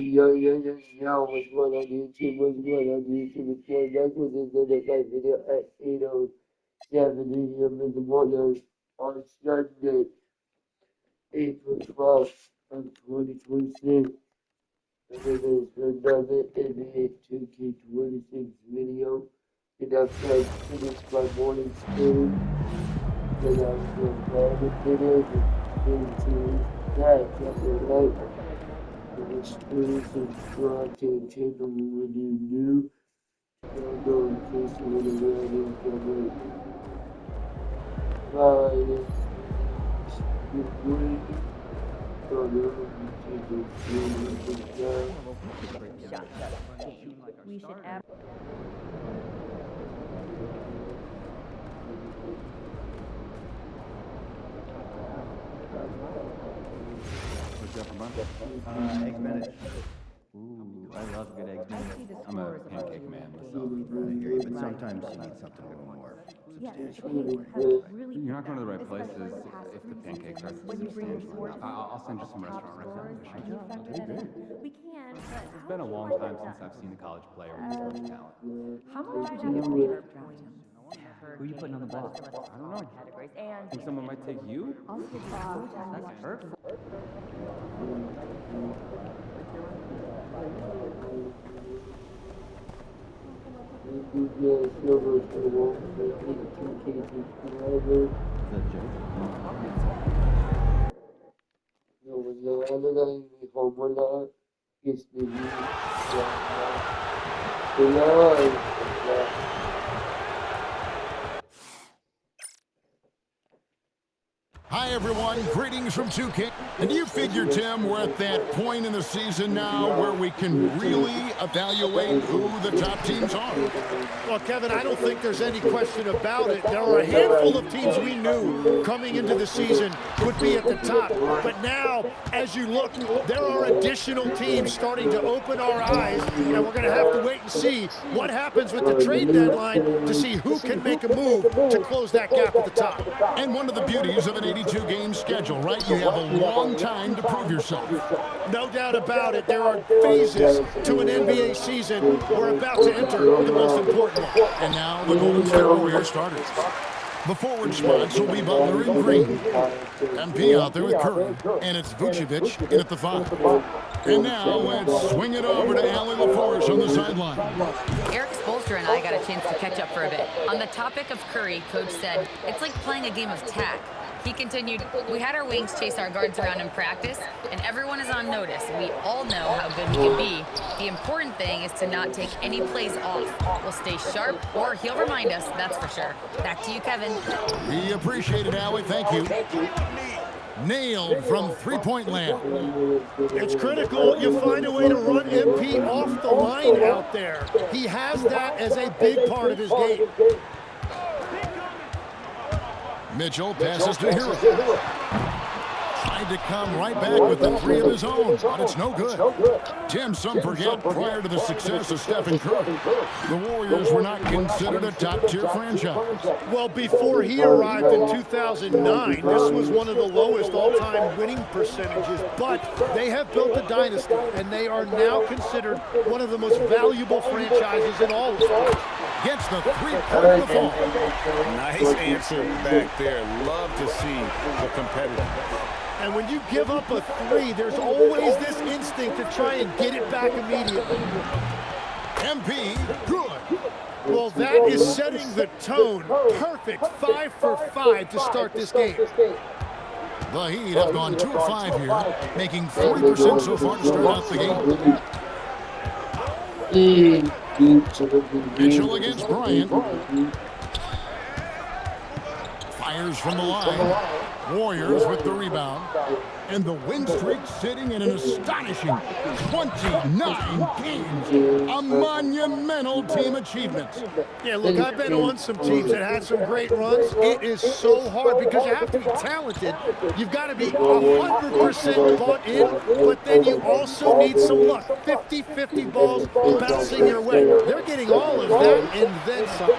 Yo, what's going on YouTube? What's going on YouTube? It's going back with another live video at 8:07 a.m. in the morning on Sunday, April 12th of 2026. And it is another NBA 2K26 video. And I've finished my morning stream. And I'm going to play with it into that. Right? Experience subscribe to the channel when you're new. Don't go in case you want to learn information. Bye. We should have. What's up for lunch? Eggs Benedict. Ooh, I love good eggs Benedict. I'm a pancake man myself. I hear you, but sometimes you need something a little more substantial. You're not going to the right places if the pancakes are substantial enough. I'll send you some restaurant recommendations. We can, It's been a long time since I've seen a college player with this much talent. how much do you think? Who are you putting on the block? I don't know. I think someone might take you? That's perfect. Hi, everyone. Greetings from 2K. And you figure, Tim, we're at that point in the season now where we can really evaluate who the top teams are. Well, Kevin, I don't think there's any question about it. There are a handful of teams we knew coming into the season would be at the top. But now, as you look, there are additional teams starting to open our eyes, and we're going to have to wait and see what happens with the trade deadline to see who can make a move to close that gap at the top. And one of the beauties of an 82-game schedule, right? You have a long time to prove yourself. No doubt about it. There are phases to an NBA season. We're about to enter the most important one. And now the Golden State Warriors starters. The forward spots will be Butler and Green. MP out there with Curry. And it's Vucevic in at the 5. And now let's swing it over to Allie LaForce on the sideline. Eric Spoelstra and I got a chance to catch up for a bit. On the topic of Curry, Coach said, it's like playing a game of tag. He continued, we had our wings chase our guards around in practice, and everyone is on notice. We all know how good we can be. The important thing is to not take any plays off. We'll stay sharp, or he'll remind us, that's for sure. Back to you, Kevin. We appreciate it, Allie. Thank you. Nailed from three-point land. It's critical you find a way to run MP off the line out there. He has that as a big part of his game. Mitchell passes to Hero. Tried to come right back with the 3 of his own, but it's no good. Tim, some forget, prior to the success of Stephen Curry, the Warriors were not considered a top-tier franchise. Well, before he arrived in 2009, this was one of the lowest all-time winning percentages, but they have built a dynasty, and they are now considered one of the most valuable franchises in all of sports. Gets the 3-point of the fall. Nice answer back there. Love to see the competitiveness. And when you give up a 3, there's always this instinct to try and get it back immediately. MP, good. Well, that is setting the tone. Perfect 5 for 5 to start this game. The Heat have gone 2 of 5 here, making 40% so far to start out the game. Mitchell against Bryant. Fires from the line. Warriors with the rebound. And the win streak sitting in an astonishing 29 games. A monumental team achievement. Yeah, look, I've been on some teams that had some great runs. It is so hard because you have to be talented. You've got to be 100% bought in, but then you also need some luck. 50-50 balls bouncing your way. They're getting all of that and then some.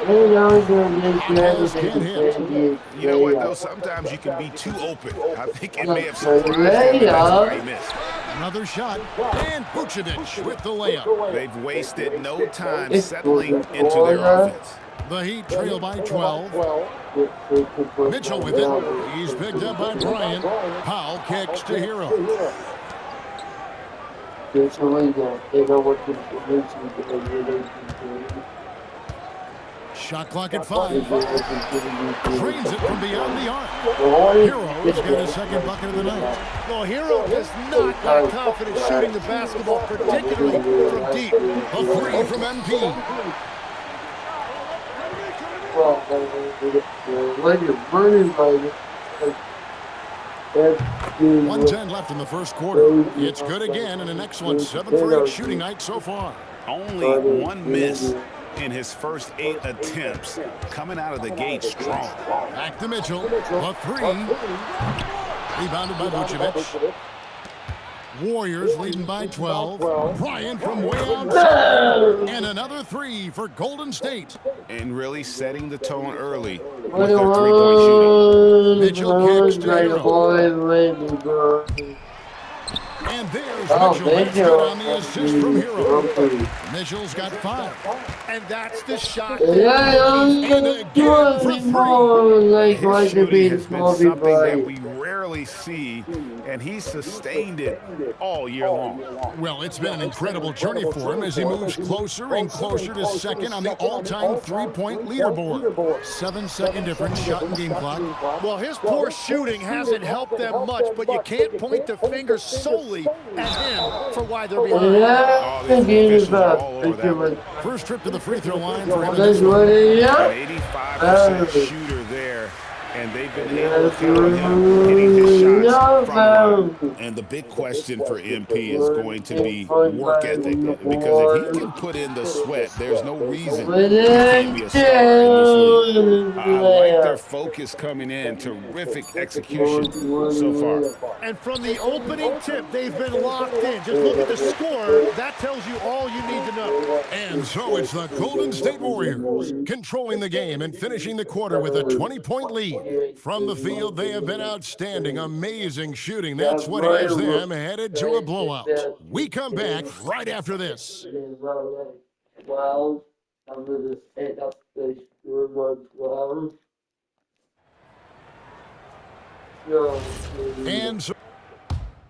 You know what, though? Sometimes you can be too open. I think it may have surprised him. That's why he missed. Another shot, and Vucevic with the layup. They've wasted no time settling into their offense. The Heat trail by 12. Mitchell with it. He's picked up by Bryant. Powell kicks to Hero. Shot clock at 5. Drains it from beyond the arc. Hero's got his second bucket of the night. Well, Hero does not lack confidence shooting the basketball, particularly from deep. A three from MP. When you're burning by 1:10 left in the first quarter. It's good again, and an excellent 7 for 8 shooting night so far. Only one miss in his first 8 attempts, coming out of the gate strong. Back to Mitchell. A 3. Rebounded by Vucevic. Warriors leading by 12. Bryant from way outside. And another 3 for Golden State. And really setting the tone early with their three-point shooting. Mitchell kicks to Hero. And there's Mitchell. That's good on the assist from Hero. Mitchell's got 5. And that's the shot. His shooting has been something that we rarely see, and he's sustained it all year long. Well, it's been an incredible journey for him as he moves closer and closer to second on the all-time three-point leaderboard. 7-second difference shot and game clock. Well, his poor shooting hasn't helped them much, but you can't point the finger solely at him for why they're behind. Oh, the officials are all over that one. First trip to the free throw line for him. An 85% shooter there, and they've been able to counter him hitting his shots from the line. And the big question for MP is going to be work ethic, because if he can put in the sweat, there's no reason he can't be a star in this league. I like their focus coming in. Terrific execution so far. And from the opening tip, they've been locked in. Just look at the score. That tells you all you need to know. And so it's the Golden State Warriors controlling the game and finishing the quarter with a 20-point lead. From the field, they have been outstanding. Amazing shooting. That's what has them headed to a blowout. We come back right after this. Well, I'm going to set up the scoreboard 12. And so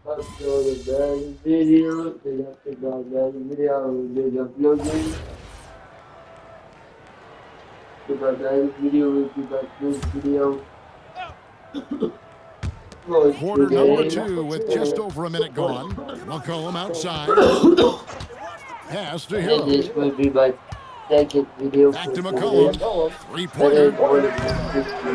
Let's go to the video. They have to go to the video. We'll do the vlogging. To the video, we'll do the video. quarter number 2 with just over a minute gone. McCollum outside. Pass to Hero. This will be my second video. Back to McCollum. Three-pointer.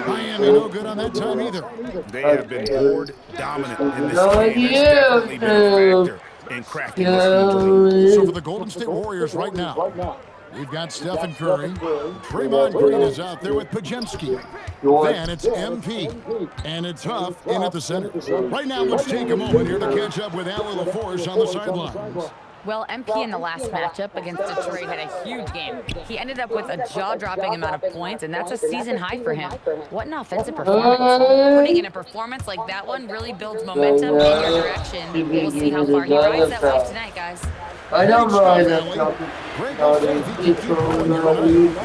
Miami no good on that time either. They have been board dominant in this game. It's definitely been a factor in cracking this lead. So for the Golden State Warriors right now, we've got Stephen Curry. Draymond Green is out there with Pajemski. Then it's MP. And it's Huff in at the center. Right now, let's take a moment here to catch up with Alan LaForce on the sidelines. Well, MP in the last matchup against Detroit had a huge game. He ended up with a jaw-dropping amount of points, and that's a season high for him. What an offensive performance. Putting in a performance like that one really builds momentum in your direction. We'll see how far he rides that wave tonight, guys. I don't know why that's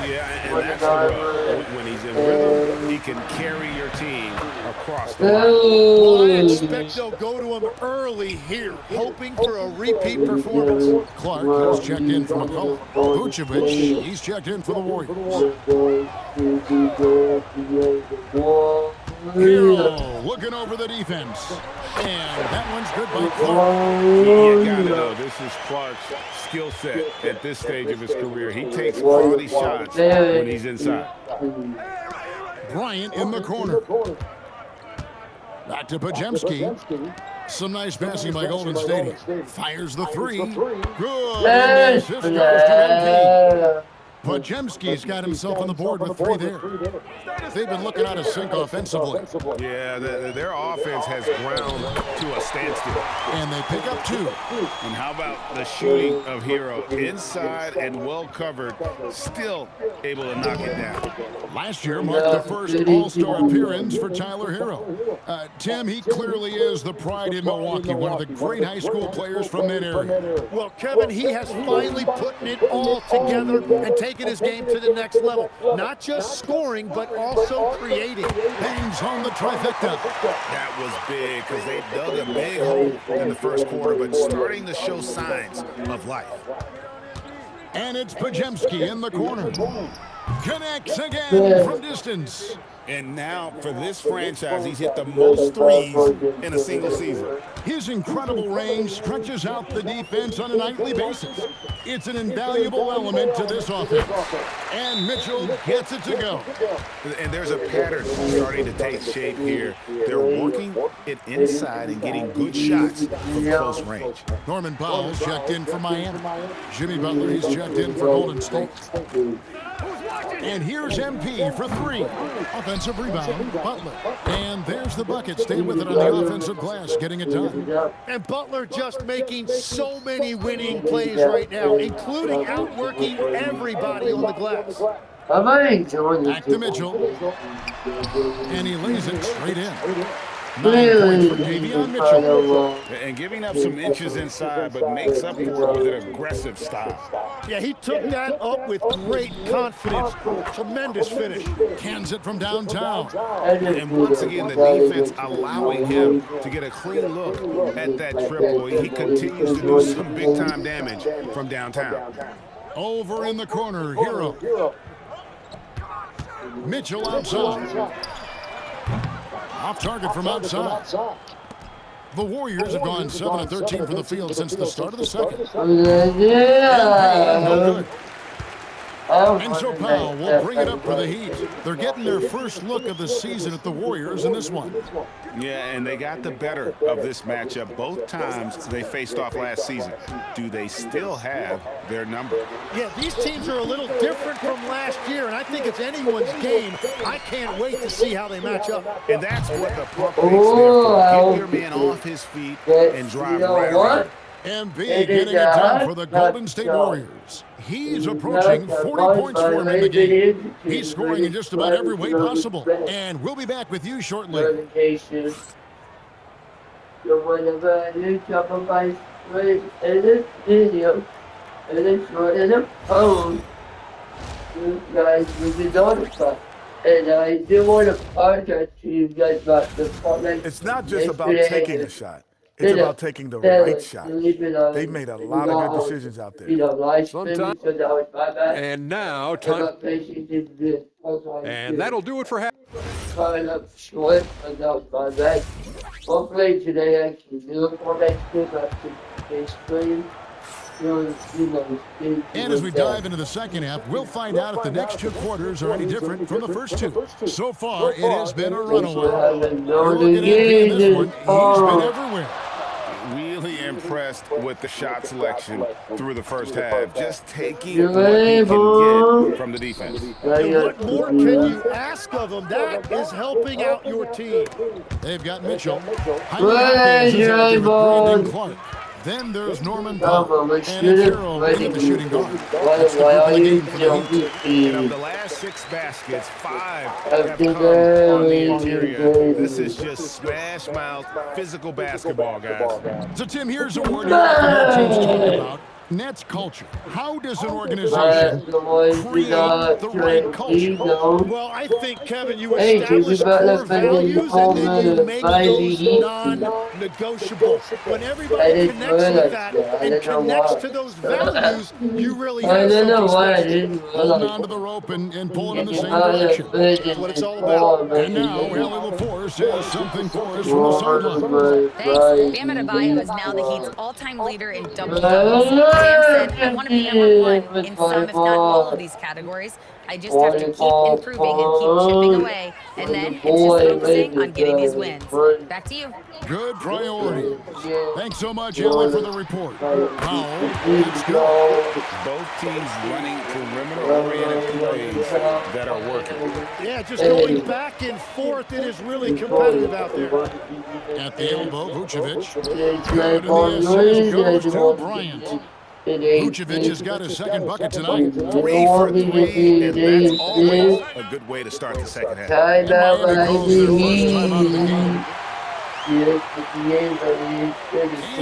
Yeah, and that's when he's in rhythm, he can carry your team across the line. Well, I expect they'll go to him early here, hoping for a repeat performance. Clark has checked in for McCollum. Vucevic, he's checked in for the Warriors. Hero looking over the defense. And that one's good by Clark. You gotta know, this is Clark's skill set at this stage of his career. He takes quality shots when he's inside. Bryant in the corner. Back to Pajemski. Some nice passing by Golden State. Fires the three. Good. And the assist goes to MP. Pajemski's got himself on the board with 3 there. They've been looking out of sync offensively. Yeah, their offense has ground to a standstill. And they pick up 2. And how about the shooting of Hero? Inside and well covered, still able to knock it down. Last year marked the first All-Star appearance for Tyler Hero. Tim, he clearly is the pride in Milwaukee, one of the great high school players from that area. Well, Kevin, he has finally put it all together and taken his game to the next level. Not just scoring, but also creating. Bangs home the trifecta. That was big because they dug a big hole in the first quarter, but starting to show signs of life. And it's Pajemski in the corner. Connects again from distance. And now, for this franchise, he's hit the most threes in a single season. His incredible range stretches out the defense on a nightly basis. It's an invaluable element to this offense. And Mitchell gets it to go. And there's a pattern starting to take shape here. They're working it inside and getting good shots from close range. Norman Powell's checked in for Miami. Jimmy Butler, he's checked in for Golden State. And here's MP for 3. Offensive rebound, Butler. And there's the bucket. Stay with it on the offensive glass, getting it done. And Butler just making so many winning plays right now, including outworking everybody on the glass. Back to Mitchell. And he lays it straight in. 9 points for Davion Mitchell. And giving up some inches inside, but makes up for it with an aggressive style. Yeah, he took that up with great confidence. Tremendous finish. Cans it from downtown. And once again, the defense allowing him to get a clean look at that triple. He continues to do some big-time damage from downtown. Over in the corner, Hero. Mitchell outside. Off target from outside. The Warriors have gone 7 of 13 from the field since the start of the second. And so Powell will bring it up for the Heat. They're getting their first look of the season at the Warriors in this one. Yeah, and they got the better of this matchup both times they faced off last season. Do they still have their number? Yeah, these teams are a little different from last year, and I think it's anyone's game. I can't wait to see how they match up. And that's what the pump fakes there for. Get your man off his feet and drive right around. MB getting it done for the Golden State Warriors. He's approaching 40 points for him in the game. He's scoring in just about every way possible. And we'll be back with you shortly. Guys, we did notify. And I do want to apologize to you guys about the comment. It's not just about taking a shot. It's about taking the right shot. They made a lot of good decisions out there. Sometimes. And now, time. And that'll do it for half. Coming up short, but that was my bad. Hopefully today I can do it for next week. I can explain. And as we dive into the second half, we'll find out if the next 2 quarters are any different from the first 2. So far, it has been a runaway. We're looking at in this one. He's been everywhere. Really impressed with the shot selection through the first half. Just taking what he can get from the defense. And what more can you ask of them? That is helping out your team. They've got Mitchell. Brandon Clark. Then there's Norman Powell, and it's Hero at the shooting guard. That's the group of the game for the Heat. And of the last 6 baskets, 5 have come on the interior. This is just smash mouth, physical basketball, guys. So, Tim, here's a word our team's talking about. Nets culture. How does an organization create the right culture? Well, I think, Kevin, you establish core values and then you make those non-negotiable. When everybody connects with that and connects to those values, you really have something special. Holding on to the rope and pulling in the same direction. That's what it's all about. And now, Ellie LaForce has something for us from the sideline. Thanks. Bam Adebayo is now the Heat's all-time leader in double-doubles. Sam said, I want to be number 1 in some, if not all, of these categories. I just have to keep improving and keep chipping away, and then it's just focusing on getting these wins. Back to you. Good priorities. Thanks so much, Ellie, for the report. Powell, let's go. Both teams running perimeter-oriented plays that are working. Yeah, just going back and forth. It is really competitive out there. At the elbow, Vucevic. Good, and the assist goes to Bryant. Vucevic has got his second bucket tonight. 3 for 3, and that's always a good way to start the second half. And Miami calls their first time out of the game. And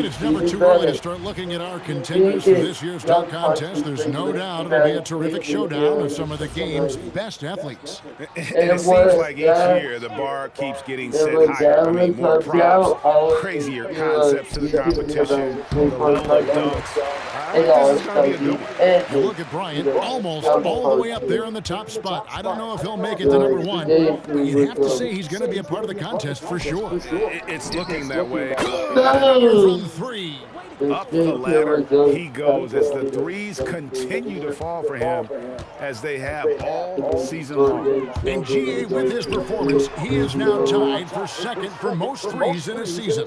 it's never too early to start looking at our contenders for this year's dunk contest. There's no doubt it'll be a terrific showdown of some of the game's best athletes. And it seems like each year the bar keeps getting set higher. I mean, more props, crazier concepts to the competition, the level of dunks. This is going to be a good one. You look at Bryant, almost all the way up there in the top spot. I don't know if he'll make it to number 1, but you'd have to say he's going to be a part of the contest for sure. It's looking that way. From 3. Up the ladder he goes as the threes continue to fall for him as they have all season long. And GA, with his performance, he is now tied for second for most threes in a season.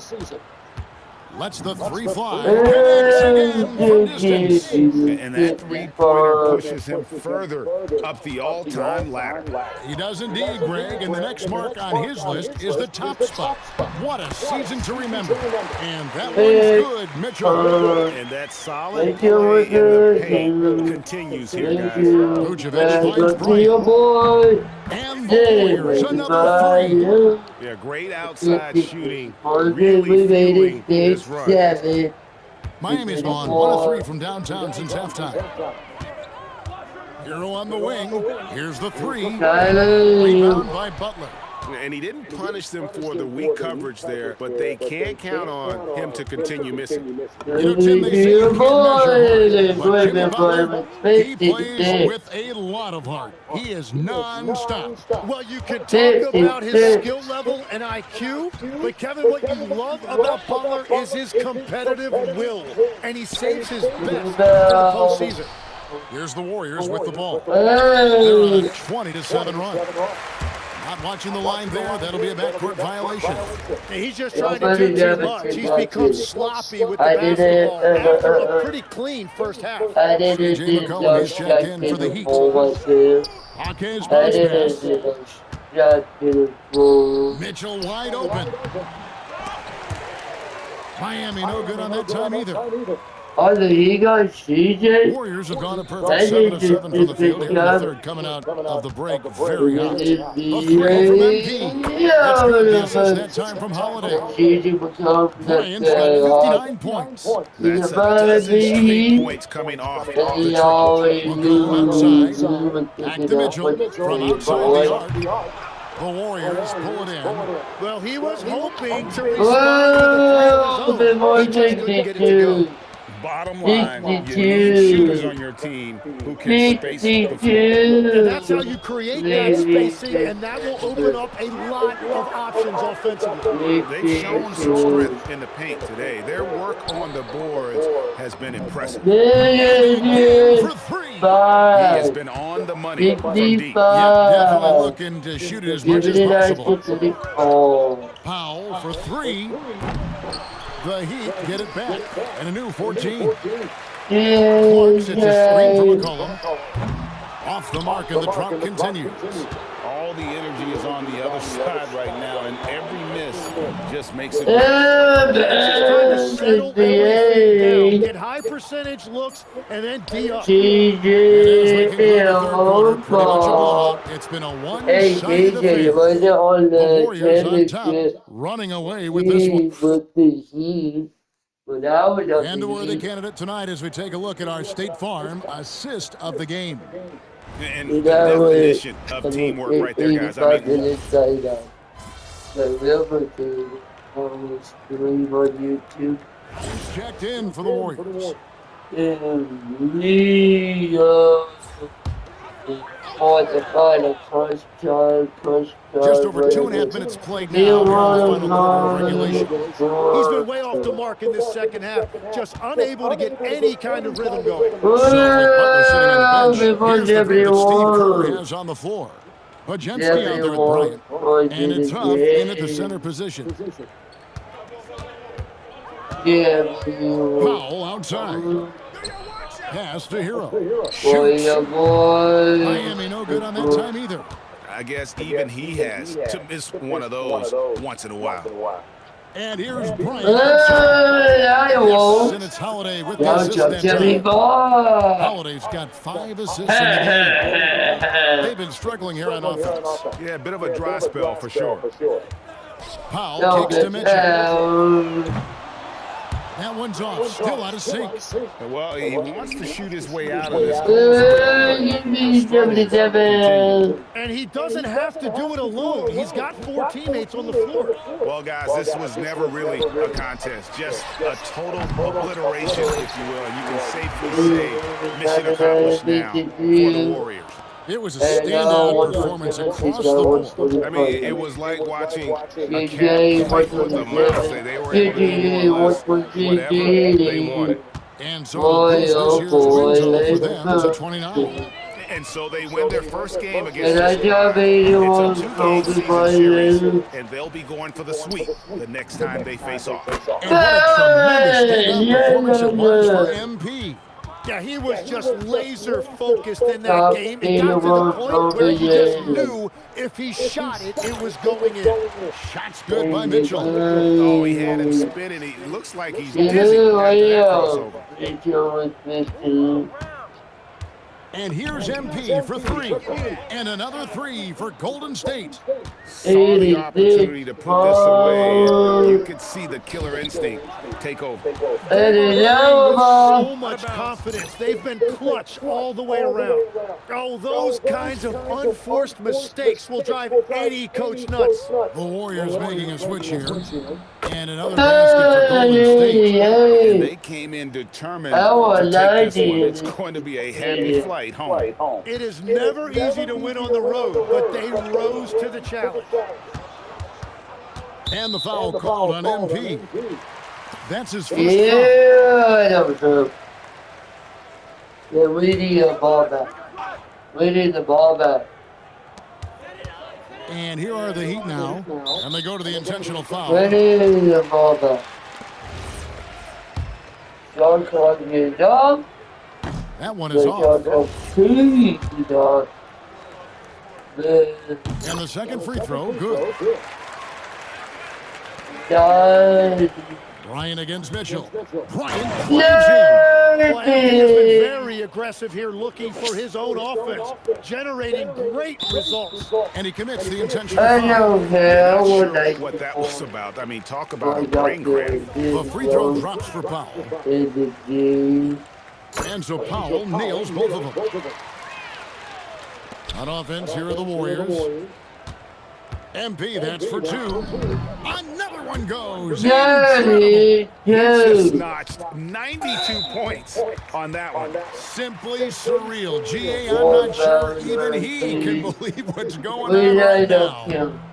Lets the 3 fly. Connects again from distance. And that three-pointer pushes him further up the all-time ladder. He does indeed, Greg, and the next mark on his list is the top spot. What a season to remember. And that one's good, Mitchell. And that solid play in the paint continues here, guys. Vucevic finds Bryant. And the Warriors, another 3. Yeah, great outside shooting, really fueling this run. Miami's gone 1 of 3 from downtown since halftime. Hero on the wing. Here's the 3. Rebound by Butler. And he didn't punish them for the weak coverage there, but they can't count on him to continue missing. You know, Tim, they say you can't measure heart, but Jimmy Butler, he plays with a lot of heart. He is non-stop. Well, you can talk about his skill level and IQ, but Kevin, what you love about Butler is his competitive will, and he saves his best for the postseason. Here's the Warriors with the ball. They're on a 20-7 run. Not watching the line there. That'll be a backcourt violation. He's just trying to do too much. He's become sloppy with the basketball after a pretty clean first half. C.J. McCollum has checked in for the Heat. Hawkins bounce pass. Mitchell wide open. Miami no good on that time either. Warriors have gone a perfect 7 of 7 from the field here in the third, coming out of the break very hot. The 3 from MP. That's good. The assist that time from Holiday. Bryant's got 59 points. That's a dozen straight points coming off the McCollum outside. Back to Mitchell from outside the arc. The Warriors pull it in. Well, he was hoping to respond to the zone. He just couldn't get it to go. Bottom line, you need shooters on your team who can space the floor. And that's how you create that spacing, and that will open up a lot of options offensively. They've shown some strength in the paint today. Their work on the boards has been impressive. He has been on the money from deep. Definitely looking to shoot it as much as possible. Powell for 3. The Heat get it back, and a new 14. Clark sits a screen from McCollum. Off the mark, and the drop continues. All the energy is on the other side right now, and every miss just makes it worse. Just trying to settle everything down, get high percentage looks, and then D up. It is looking good in the third quarter. Pretty much a blowout. It's been a one-sided affair. The Warriors on top, running away with this one. And the worthy candidate tonight as we take a look at our State Farm assist of the game. And the definition of teamwork right there, guys. I mean, He's checked in for the Warriors. For the final crush time, Just over 2.5 minutes played now here in the final quarter of regulation. He's been way off the mark in this second half, just unable to get any kind of rhythm going. So with Butler sitting on the bench, here's the group that Steve Kerr everyone. has on the floor. Pajemski out there with Bryant. And it's Huff in at the center position. Powell outside. Pass to Hero. Shoots. Miami no good on that time either. I guess even he has to miss one of those once in a while. And here's Bryant outside. Yes, and it's Holiday with the assist that time. Holiday's got 5 assists in the game. They've been struggling here on offense. Yeah, a bit of a dry spell for sure. Powell kicks to Mitchell. That one's off, still out of sync. Well, he wants to shoot his way out of this. And he doesn't have to do it alone. He's got 4 teammates on the floor. Well, guys, this was never really a contest, just a total obliteration, if you will. And you can safely say mission accomplished now for the Warriors. It was a standout performance across the board. I mean, it was like watching a cat fight with a mouse. They were able to do more or less whatever they wanted. And so this year's win total for them is a 29. And so they win their first game against the Spark. It's a 2-game season series, and they'll be going for the sweep the next time they face off. And what a tremendous standout performance it was for MP. Yeah, he was just laser focused in that game. It got to the point where he just knew if he shot it, it was going in. Shots good by Mitchell. Oh, he had him spinning. He looks like he's dizzy after that crossover. And here's MP for 3. And another 3 for Golden State. Saw the opportunity to put this away, and you could see the killer instinct take over. So much confidence. They've been clutch all the way around. Oh, those kinds of unforced mistakes will drive any coach nuts. The Warriors making a switch here. And another basket for Golden State. And they came in determined to take this one. It's going to be a happy flight home. It is never easy to win on the road, but they rose to the challenge. And the foul called on MP. That's his first foul. Yeah, we need a ball back. We need the ball back. And here are the Heat now. And they go to the intentional foul. We need the ball back. John Clark, dog. That one is off. And the second free throw, good. Bryant against Mitchell. Bryant climbs in. Well, Anthony has been very aggressive here, looking for his own offense, generating great results. And he commits the intentional foul. Not sure what that was about. I mean, talk about a brain cramp. The free throw drops for Powell. And so Powell nails both of them. On offense, here are the Warriors. MP, that's for 2. Another one goes. He just notched 92 points on that one. Simply surreal. GA, I'm not sure even he can believe what's going on right now.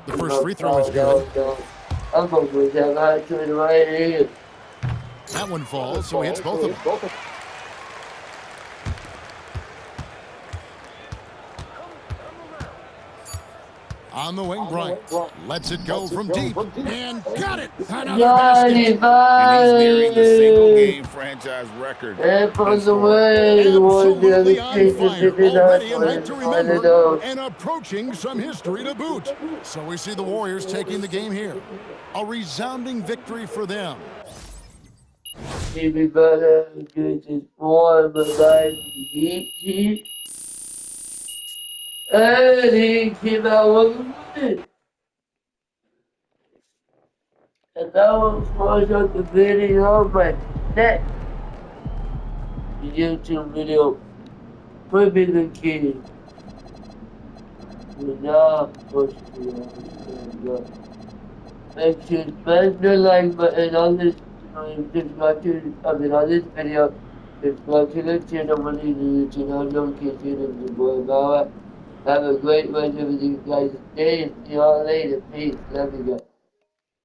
The first free throw is good. That one falls, so he hits both of them. On the wing, Bryant lets it go from deep and got it. Another basket. And he's nearing the single-game franchise record. Absolutely on fire. Already a night to remember and approaching some history to boot. So we see the Warriors taking the game here. A resounding victory for them. He came out with it. And that one falls out the video on my neck. The YouTube video. Put me the key. Now, push me. Make sure to smash the like button on this. Just watching, on this video. subscribe to the channel when you do the channel notification and more about it. Have a great rest of you guys' day and see y'all later. Peace. Love you guys.